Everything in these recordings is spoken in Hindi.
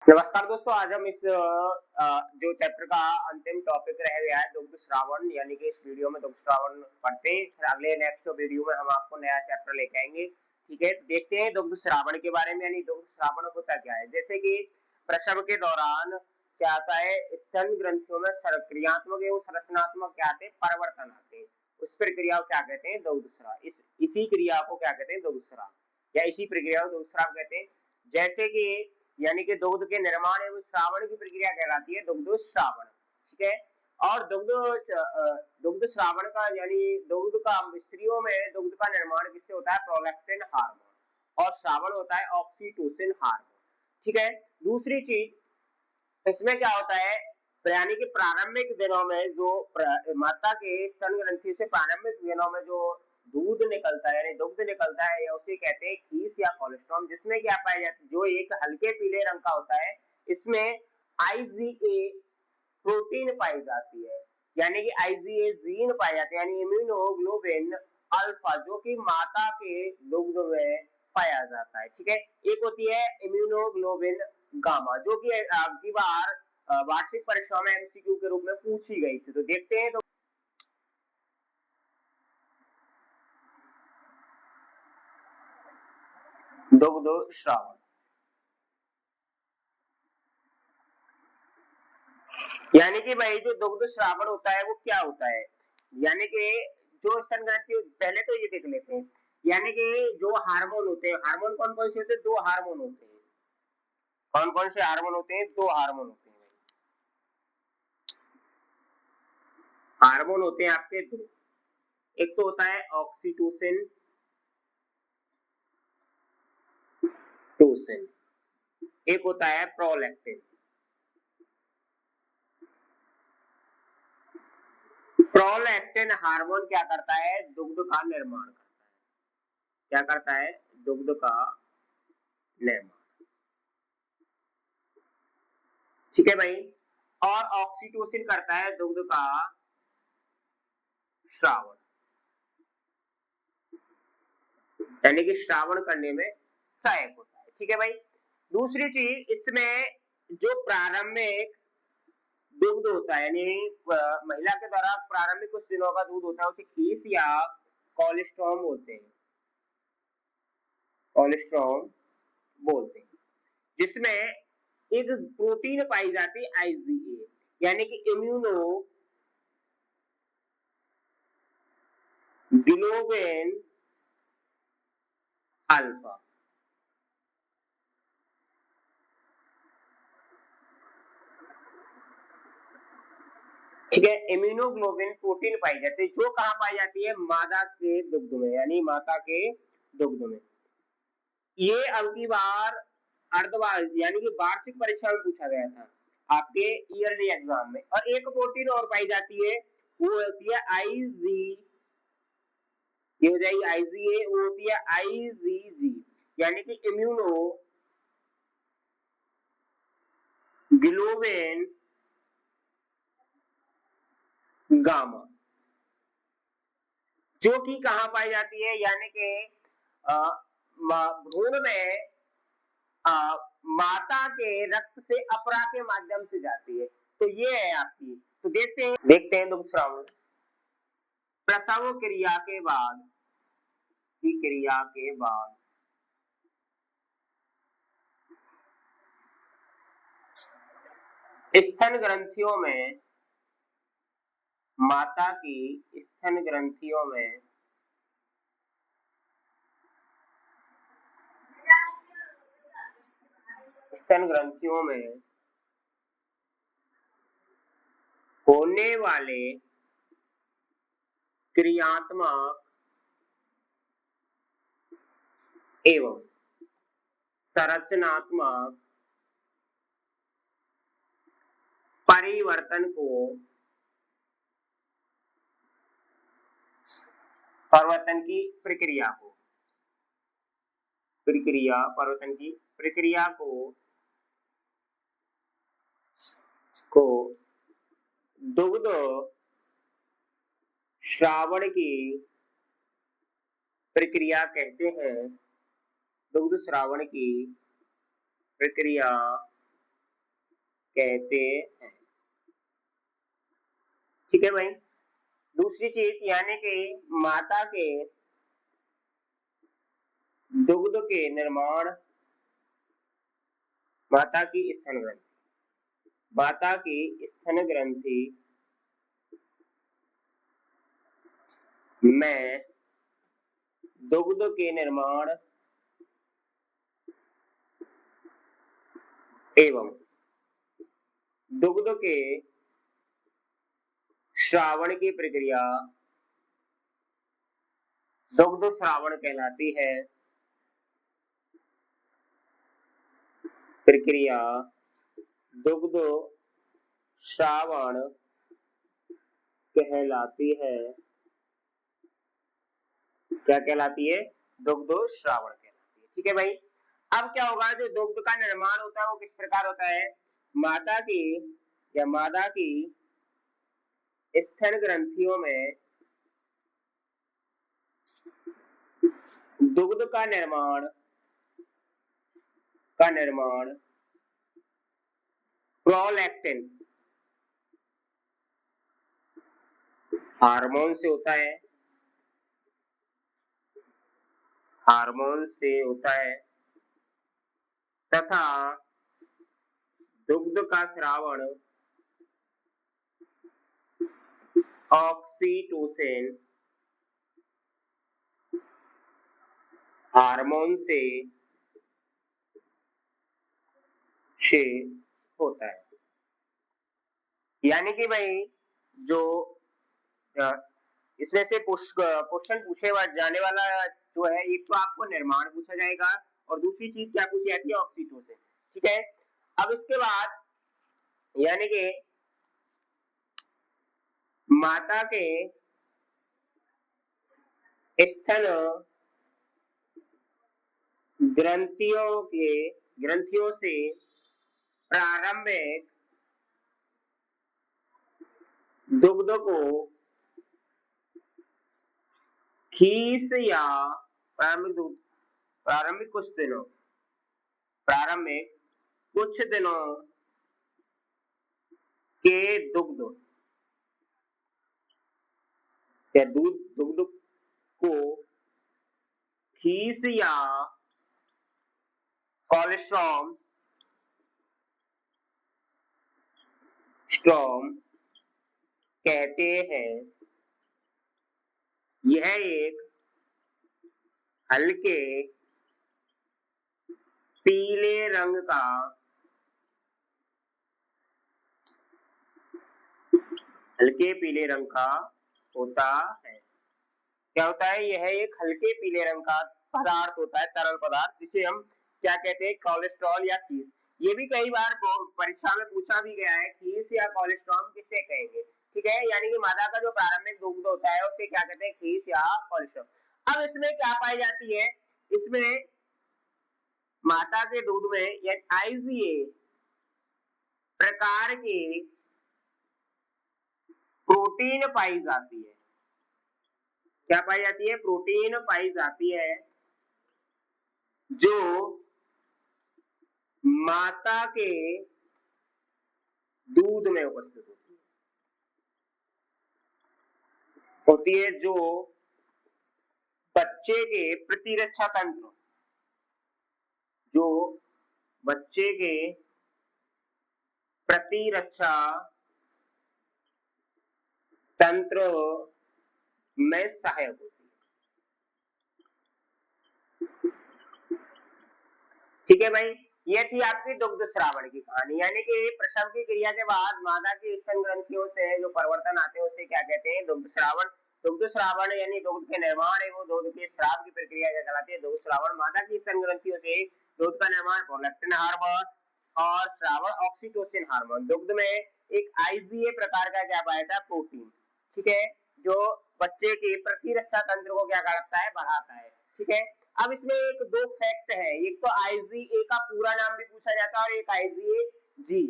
नमस्कार दोस्तों, आज हम इस जो चैप्टर का अंतिम टॉपिक रह गया है दुग्ध श्रावण, यानी कि इस वीडियो में दुग्ध श्रावण पढ़ते हैं। फिर अगले नेक्स्ट वीडियो में हम आपको नया चैप्टर लेके आएंगे। ठीक है, तो देखते हैं दुग्ध श्रावण के बारे में, यानी दुग्ध श्रावण होता क्या है। जैसे कि प्रसव के दौरान क्या आता है, स्तन ग्रंथियों में क्रियात्मक एवं संरचनात्मक क्या आते हैं, परिवर्तन आते हैं। उस प्रक्रिया को क्या कहते हैं, दुग्ध स्राव। इसी क्रिया को क्या कहते हैं, दुग्ध स्राव, या इसी प्रक्रिया को दुग्ध स्राव कहते हैं। जैसे कि यानी कि दुग्ध के निर्माण एवं श्रावण की प्रक्रिया कहलाती है दुग्ध श्रावण। ठीक है, और दुग्ध श्रावण का यानी दुग्ध का स्त्रियों में दुग्ध का निर्माण किससे होता है, प्रोलैक्टिन हार्मोन, और श्रावण होता है ऑक्सीटोसिन हार्मोन। ठीक है, दूसरी चीज इसमें क्या होता है, यानी कि प्रारंभिक दिनों में जो माता के स्तन ग्रंथि से प्रारंभिक दिनों में जो दूध निकलता है, यानी दुग्ध निकलता है, या उसे कहते हैं खीस या कोलेस्ट्रॉल, जिसमें क्या पाया जाता है, जो एक हल्के पीले रंग का होता है। इसमें आईजीए प्रोटीन पाई जाती है, यानी कि आईजीए जीन पाए जाते हैं, यानी इम्यूनोग्लोबिन अल्फा, जो कि माता के दुग्ध में पाया जाता है। ठीक है, एक होती है इम्यूनोग्लोबिन गामा, जो कि अगली बार वार्षिक परीक्षा में एमसीक्यू के रूप में पूछी गई थी। तो देखते हैं, तो दुग्ध श्रावण, यानी कि भाई जो दुग्ध श्रावण होता है वो क्या होता है, यानी कि जो स्तन ग्रंथि, पहले तो ये देख लेते हैं, यानी कि जो हार्मोन होते हैं, हार्मोन कौन कौन से होते हैं, दो हार्मोन होते हैं। कौन कौन से हार्मोन होते हैं, दो हार्मोन होते हैं। हार्मोन होते हैं आपके दो, एक तो होता है ऑक्सीटोसिन टोसिन, एक होता है प्रोलैक्टिन। प्रोलैक्टिन हार्मोन क्या करता है, दुग्ध का निर्माण करता है। क्या करता है, दुग्ध का निर्माण। ठीक है भाई, और ऑक्सीटोसिन करता है दुग्ध का श्रावण, यानी कि श्रावण करने में सहायक होता है। ठीक है भाई, दूसरी चीज इसमें जो प्रारंभिक दुग्ध होता है, यानी महिला के द्वारा प्रारंभिक कुछ दिनों का दूध होता है, उसे खीस या कोलेस्ट्रॉम बोलते हैं, कोलेस्ट्रॉम बोलते हैं, जिसमें एक प्रोटीन पाई जाती है आईजीए, यानी कि इम्यूनो ग्लोबिन अल्फा। ठीक है, इम्यूनोग्लोबिन प्रोटीन पाई जाती है, जो कहां पाई जाती है, मादा के दुग्ध में, यानी माता के दुग्ध में। ये अब की बार अर्धवार यानी कि वार्षिक परीक्षा में पूछा गया था आपके ईयरली एग्जाम में। और एक प्रोटीन और पाई जाती है, वो होती है आईजी, ये हो जाएगी आईजीए, वो होती है आईजीजी, यानी कि इम्यूनो ग्लोबिन गामा, जो कि कहां पाई जाती है, यानी कि भ्रूण में माता के रक्त से अपरा के माध्यम से जाती है। तो ये है आपकी। तो देखते हैं दुग्ध श्रावण। प्रसव क्रिया के बाद, की क्रिया के बाद स्तन ग्रंथियों में, माता की स्तन ग्रंथियों में स्तन ग्रंथियों में होने वाले क्रियात्मक एवं संरचनात्मक परिवर्तन को, परिवर्तन की प्रक्रिया को, परिवर्तन की प्रक्रिया को दुग्ध श्रावण की प्रक्रिया कहते हैं। दुग्ध श्रावण की प्रक्रिया कहते हैं। ठीक है भाई। दूसरी चीज यानी कि माता के दुग्ध के निर्माण, माता की स्तन ग्रंथि, माता की स्तन ग्रंथि में दुग्ध के निर्माण एवं दुग्ध के श्रावण की प्रक्रिया दुग्ध श्रावण कहलाती है। प्रक्रिया दुग्ध श्रावण कहलाती है। क्या कहलाती है? दुग्ध श्रावण कहलाती है। ठीक है भाई। अब क्या होगा, जो दुग्ध का निर्माण होता है वो किस प्रकार होता है? माता की या मादा की स्तन ग्रंथियों में दुग्ध का निर्माण प्रोलैक्टिन हार्मोन से होता है, हार्मोन से होता है तथा दुग्ध का स्रावण ऑक्सीटोसिन हार्मोन से होता है। यानी कि भाई जो इसमें से क्वेश्चन पूछे जाने वाला जो है, एक तो आपको निर्माण पूछा जाएगा और दूसरी चीज क्या पूछी जाती है? ऑक्सीटोसिन। ठीक है। अब इसके बाद यानी कि माता के स्तन ग्रंथियों से प्रारंभिक दुग्ध को खीस या प्रारंभिक कुछ दिनों के दुग्ध या दुग्ध को खीस या कोलेस्ट्रॉम कहते हैं। यह एक हल्के पीले रंग का होता है। क्या होता है? यह एक हल्के पीले रंग का पदार्थ होता है, तरल पदार्थ, जिसे हम क्या कहते हैं? कोलेस्ट्रॉल या खीस। ये भी कई बार परीक्षा में पूछा भी गया है, खीस या कोलेस्ट्रॉल किससे कहेंगे। ठीक है। यानी कि मादा का जो प्रारंभिक दुग्ध होता है उसे क्या कहते हैं? खीस या कोलेस्ट्रॉल। अब इसमें क्या पाई जाती है? इसमें माता के दूध में आईजीए प्रकार की प्रोटीन पाई जाती है। क्या पाई जाती है? प्रोटीन पाई जाती है जो माता के दूध में उपस्थित होती है, जो बच्चे के प्रतिरक्षा तंत्र, जो बच्चे के प्रतिरक्षा तंत्र में सहायक होती है। ठीक है भाई। ये थी आपकी दुग्ध श्रावण की कहानी। यानी कि प्रसव की क्रिया के बाद मादा की स्तन ग्रंथियों से जो परिवर्तन आते हैं उसे क्या कहते हैं? दुग्ध श्रावण। दुग्ध श्रावण यानी दुग्ध के निर्माण एवं दुग्ध के स्राव की प्रक्रिया क्या कहलाती है? दुग्ध श्रावण। मादा की स्तन ग्रंथियों से दुग्ध का निर्माण प्रोलैक्टिन हार्मोन और श्रावण ऑक्सीटोसिन हार्मोन। दुग्ध में एक आईजीए प्रकार का क्या पाया था? प्रोटीन। ठीक है। जो बच्चे के प्रतिरक्षा तंत्र को क्या करता है? बढ़ाता है। ठीक है। अब इसमें एक दो फैक्ट है, एक तो आईजीए का पूरा नाम भी पूछा जाता है और एक आईजीए जी।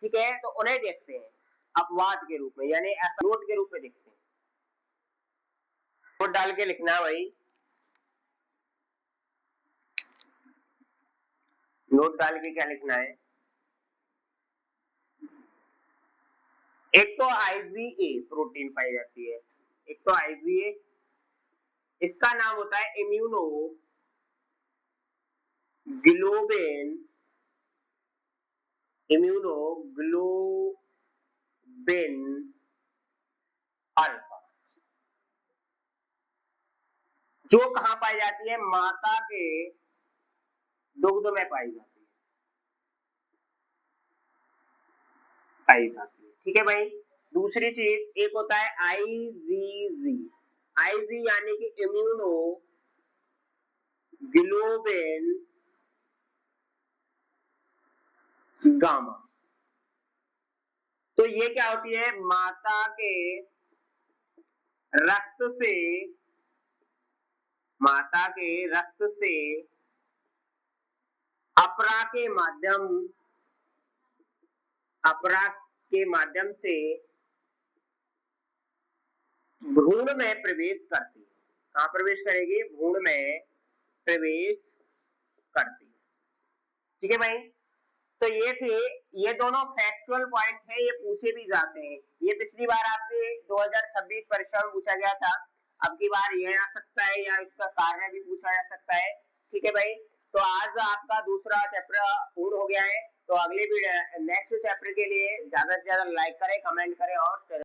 ठीक है। तो उन्हें देखते हैं अपवाद के रूप में, यानी नोट के रूप में देखते हैं। नोट डाल के लिखना भाई, नोट डाल के क्या लिखना है? एक तो IgA प्रोटीन पाई जाती है, एक तो IgA, इसका नाम होता है इम्यूनोग्लोबिन अल्फा, जो कहां पाई जाती है, माता के दुग्ध में पाई जाती है। ठीक है भाई। दूसरी चीज एक होता है IgG, IG यानी कि इम्यूनोग्लोबिन गामा। तो ये क्या होती है, माता के रक्त से, माता के रक्त से अपरा के माध्यम से भ्रूण में प्रवेश करती है। कहां प्रवेश करेगी, भ्रूण में प्रवेश करती है। ठीक है भाई। तो ये थे, ये दोनों फैक्चुअल पॉइंट है, ये पूछे भी जाते हैं। ये पिछली बार आपके 2026 परीक्षा में पूछा गया था, अब की बार ये आ सकता है या इसका कार्य भी पूछा जा सकता है। ठीक है भाई। तो आज आपका दूसरा चैप्टर पूर्ण हो गया है। तो अगले भी नेक्स्ट चैप्टर के लिए ज्यादा से ज्यादा लाइक करें, कमेंट करें और